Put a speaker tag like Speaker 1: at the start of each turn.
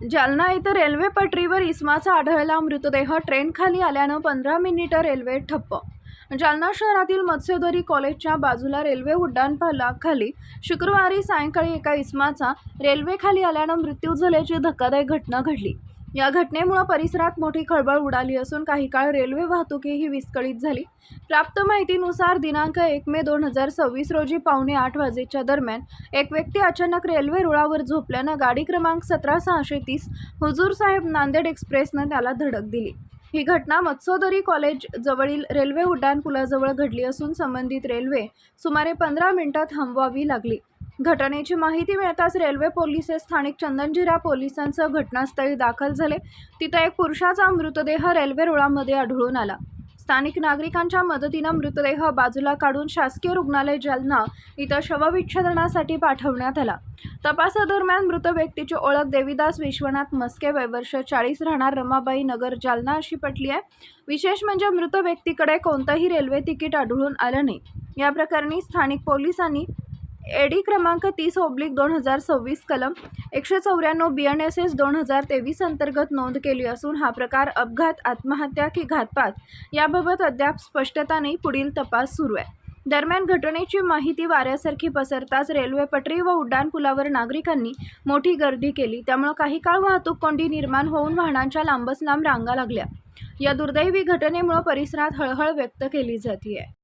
Speaker 1: जालना इथं रेल्वे पटरीवर इसमाचा आढळला मृतदेह ट्रेनखाली आल्यानं 15 मिनिटं रेल्वे ठप्प। जालना शहरातील मत्स्यदरी कॉलेजच्या बाजूला रेल्वे उड्डाणपुलाखाली शुक्रवारी सायंकाळी एका इसमाचा रेल्वेखाली आल्यानं मृत्यू झाल्याची धक्कादायक घटना घडली। या घटनेमुळे परिसरात मोठी खळबळ उडाली असून काही काळ रेल्वे वाहतूकही विस्कळीत झाली। प्राप्त माहितीनुसार दिनांक 1 मे 2026 रोजी पावणे 8 वाजेच्या दरम्यान एक व्यक्ती अचानक रेल्वे रुळावर झोपल्यानं गाडी क्रमांक 17630 हुजूर साहेब नांदेड एक्सप्रेसनं त्याला धडक दिली। ही घटना मत्स्यदरी कॉलेज जवळील रेल्वे उड्डाणपुलाजवळ घडली असून संबंधित रेल्वे सुमारे 15 मिनिटात थांबवावी लागली। घटनेची माहिती मिळताच रेल्वे पोलीस स्थानिक चंदनजिरा पोलिसांसह घटनास्थळी दाखल झाले। तिथे एक पुरुषाचा मृतदेह रेल्वे रुळामध्ये आढळून आला। स्थानिक नागरिकांच्या मदतीने मृतदेह बाजूला काढून शासकीय रुग्णालय जालना इथं शवविच्छेदनासाठी पाठवण्यात आला। तपासादरम्यान मृत व्यक्तीची ओळख देवीदास विश्वनाथ मस्के वय वर्ष 40 राहणार रमाबाई नगर जालना अशी पटली आहे। विशेष म्हणजे मृत व्यक्तीकडे कोणताही रेल्वे तिकीट आढळून आलं नाही। या प्रकरणी स्थानिक पोलिसांनी एडी क्रमांक 30/2026 कलम 194 BNSS 2023 अंतर्गत नोंद केली असून हा प्रकार अपघात, आत्महत्या की घातपात याबाबत अद्याप स्पष्टता नाही। पुढील तपास सुरू आहे। दरम्यान घटनेची माहिती वाऱ्यासारखी पसरताच रेल्वे पटरी व उड्डाणपुलावर नागरिकांनी मोठी गर्दी केली। त्यामुळे काही काळ वाहतूक कोंडी निर्माण होऊन वाहनांच्या लांबच लांब रांगा लागल्या। या दुर्दैवी घटनेमुळे परिसरात हळहळ व्यक्त केली जाते आहे।